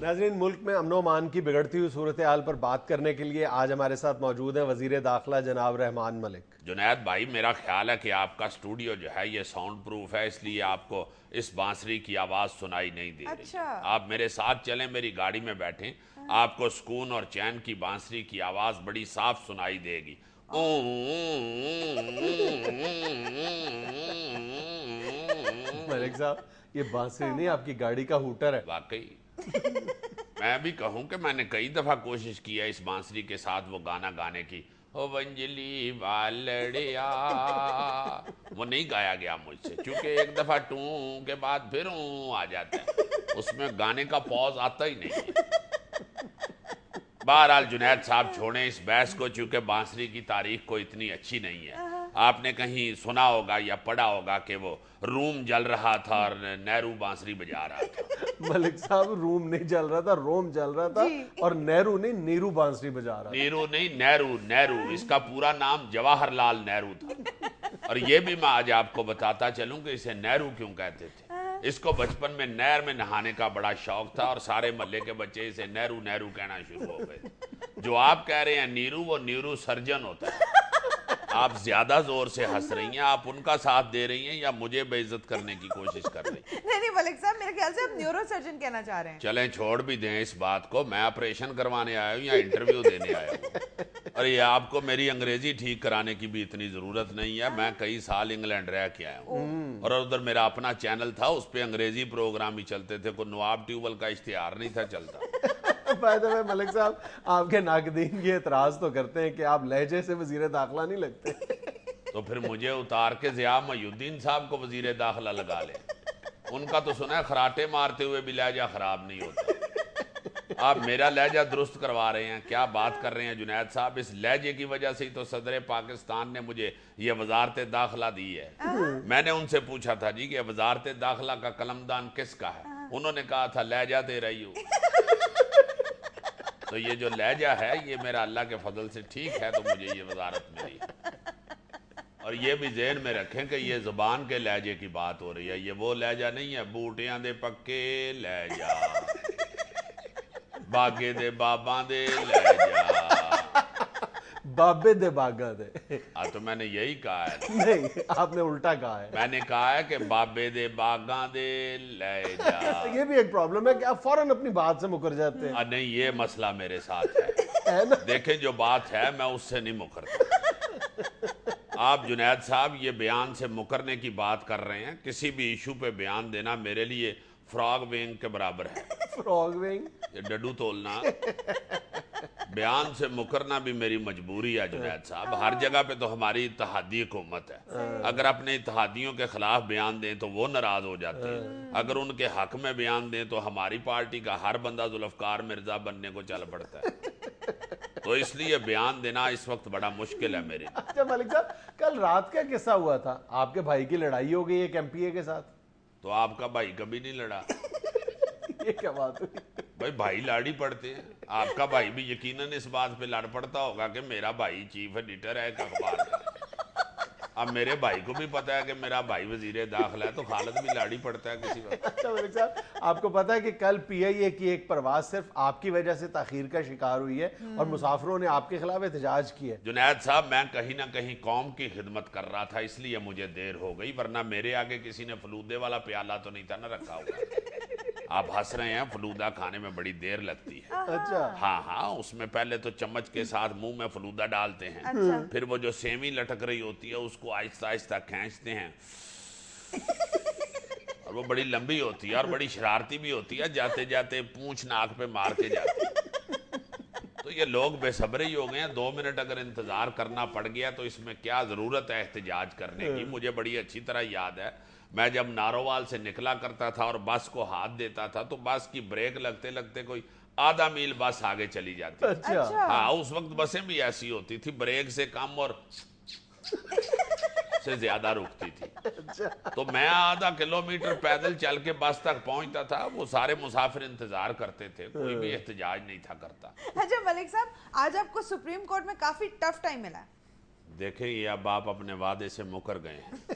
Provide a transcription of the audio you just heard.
ناظرین، ملک میں امن و امان کی بگڑتی ہوئی صورتحال پر بات کرنے کے لیے آج ہمارے ساتھ موجود ہیں وزیر داخلہ جناب رحمان ملک۔ جنید بھائی، میرا خیال ہے کہ آپ کا اسٹوڈیو جو ہے یہ ساؤنڈ پروف ہے، اس لیے آپ کو اس بانسری کی آواز سنائی نہیں دے رہی۔ آپ میرے ساتھ چلیں، میری گاڑی میں بیٹھیں، آپ کو سکون اور چین کی بانسری کی آواز بڑی صاف سنائی دے گی۔ ملک صاحب، یہ بانسری نہیں، آپ کی گاڑی کا ہوٹر ہے۔ واقعی میں بھی کہوں کہ میں نے کئی دفعہ کوشش کی ہے اس بانسری کے ساتھ وہ گانا گانے کی، او ونجلی والڑیا، وہ نہیں گایا گیا مجھ سے، چونکہ ایک دفعہ ٹوں کے بعد پھر آ جاتا ہے، اس میں گانے کا پوز آتا ہی نہیں ہے۔ بہرحال جنید صاحب چھوڑیں اس بحث کو، چونکہ بانسری کی تاریخ کو اتنی اچھی نہیں ہے۔ آپ نے کہیں سنا ہوگا یا پڑھا ہوگا کہ وہ روم جل رہا تھا اور نہرو بانسری بجا رہا تھا۔ ملک صاحب، روم نہیں جل رہا تھا، روم جل رہا تھا، اور نہرو نہیں، نیرو بانسری بجا رہا تھا۔ نیرو نہیں، نہرو، اس کا پورا نام جواہر لال نہرو تھا۔ اور یہ بھی میں آج آپ کو بتاتا چلوں کہ اسے نہرو کیوں کہتے تھے۔ اس کو بچپن میں نہر میں نہانے کا بڑا شوق تھا اور سارے محلے کے بچے اسے نہرو نہرو کہنا شروع ہو گئے۔ جو آپ کہہ رہے ہیں نیرو، وہ نیورو سرجن ہوتا ہے۔ آپ زیادہ زور سے ہنس رہی ہیں، آپ ان کا ساتھ دے رہی ہیں یا مجھے بے عزت کرنے کی کوشش کر رہی ہیں؟ نہیں ملک صاحب، میرے خیال سے آپ نیورو سرجن کہنا چاہ رہے ہیں۔ چلیں چھوڑ بھی دیں اس بات کو، میں آپریشن کروانے آیا ہوں یا انٹرویو دینے آیا ہوں؟ اور یہ آپ کو میری انگریزی ٹھیک کرانے کی بھی اتنی ضرورت نہیں ہے، میں کئی سال انگلینڈ رہ کے آیا ہوں، اور ادھر میرا اپنا چینل تھا، اس پہ انگریزی پروگرام ہی چلتے تھے، کوئی نواب ٹیوبل کا اشتہار نہیں تھا چلتا۔ بائی دا وے ملک صاحب، آپ کے ناقدین یہ اعتراض تو کرتے ہیں کہ آپ لہجے سے وزیر داخلہ نہیں لگتے۔ تو پھر مجھے اتار کے ضیاء محی الدین صاحب کو وزیر داخلہ لگا لیں، ان کا تو سنا ہے خراٹے مارتے ہوئے بھی لہجہ خراب نہیں ہوتا۔ آپ میرا لہجہ درست کروا رہے ہیں، کیا بات کر رہے ہیں جنید صاحب؟ اس لہجے کی وجہ سے ہی تو صدر پاکستان نے مجھے یہ وزارت داخلہ دی ہے۔ میں نے ان سے پوچھا تھا جی کہ وزارت داخلہ کا قلمدان کس کا ہے؟ انہوں نے کہا تھا لہجہ دے رہی ہوں۔ تو یہ جو لہجہ ہے یہ میرا اللہ کے فضل سے ٹھیک ہے، تو مجھے یہ وزارت ملی۔ اور یہ بھی ذہن میں رکھیں کہ یہ زبان کے لہجے کی بات ہو رہی ہے، یہ وہ لہجہ نہیں ہے بوٹیاں دے پکے لہجہ، باغے دے باباں دے لہجہ، بابے دے باغا دے۔ تو میں نے یہی کہا ہے، نہیں، آپ نے الٹا کہا ہے۔ میں نے کہا ہے کہ بابے دے باغاں دے لہجہ۔ یہ بھی ایک پرابلم ہے کہ آپ فوراً اپنی بات سے مکر جاتے ہیں۔ نہیں، یہ مسئلہ میرے ساتھ ہے، دیکھیں جو بات ہے میں اس سے نہیں مکرتا۔ آپ جنید صاحب یہ بیان سے مکرنے کی بات کر رہے ہیں، کسی بھی ایشو پہ بیان دینا میرے لیے فراگ وینگ کے برابر ہے۔ Frog wing? یہ ڈڈو تولنا، بیان سے مکرنا بھی میری مجبوری ہے جنید صاحب۔ ہر جگہ پہ تو ہماری اتحادی حکومت ہے، اگر اپنے اتحادیوں کے خلاف بیان دیں تو وہ ناراض ہو جاتے ہیں، اگر ان کے حق میں بیان دیں تو ہماری پارٹی کا ہر بندہ ذوالفقار مرزا بننے کو چل پڑتا ہے، تو اس لیے بیان دینا اس وقت بڑا مشکل ہے میرے۔ اچھا ملک صاحب، کل رات کا قصہ ہوا تھا، آپ کے بھائی کی لڑائی ہو گئی ایک ایم پی اے کے ساتھ۔ تو آپ کا بھائی کبھی نہیں لڑا؟ یہ کیا بات ہوئی؟ بھائی لاڑی پڑتے ہیں، آپ کا بھائی بھی یقیناً اس بات پہ لڑ پڑتا ہوگا کہ میرا بھائی چیف ایڈیٹر ہے ایک اخبار کا۔ اب میرے بھائی کو بھی پتا ہے کہ میرا بھائی وزیر داخلہ ہے، تو خالد بھی لاڑی پڑتا ہے کسی وقت۔ اچھا ملک صاحب، آپ کو پتا ہے کہ کل پی آئی اے کی ایک پرواز صرف آپ کی وجہ سے تاخیر کا شکار ہوئی ہے اور مسافروں نے آپ کے خلاف احتجاج کی ہے۔ جنید صاحب، میں کہیں نہ کہیں قوم کی خدمت کر رہا تھا، اس لیے مجھے دیر ہو گئی، ورنہ میرے آگے کسی نے فلودے والا پیالہ تو نہیں تھا نہ رکھا ہوگا۔ آپ ہنس رہے ہیں، فلودہ کھانے میں بڑی دیر لگتی ہے۔ اچھا ہاں، اس میں پہلے تو چمچ کے ساتھ منہ میں فلودہ ڈالتے ہیں، پھر وہ جو سیوی لٹک رہی ہوتی ہے اس کو آہستہ آہستہ کھینچتے ہیں، اور وہ بڑی لمبی ہوتی ہے اور بڑی شرارتی بھی ہوتی ہے، جاتے جاتے پونچھ ناک پہ مار کے جاتی ہے۔ تو یہ لوگ بے صبر ہی ہو گئے ہیں، 2 منٹ اگر انتظار کرنا پڑ گیا تو اس میں کیا ضرورت ہے احتجاج کرنے کی؟ مجھے بڑی اچھی طرح یاد ہے، میں جب نارووال سے نکلا کرتا تھا اور بس کو ہاتھ دیتا تھا تو بس کی بریک لگتے لگتے کوئی آدھا میل بس آگے چلی جاتی۔ ہاں، اس وقت بسیں بھی ایسی ہوتی تھی، بریک سے کم اور سے زیادہ رکتی تھی، تو میں آدھا کلومیٹر پیدل چل کے بس تک پہنچتا تھا، وہ سارے مسافر انتظار کرتے تھے، کوئی بھی احتجاج نہیں تھا کرتا۔ اچھا ملک صاحب، آج آپ کو سپریم کورٹ میں کافی ٹف ٹائم ملا ہے۔ دیکھیں یہ اب آپ اپنے وعدے سے مکر گئے ہیں،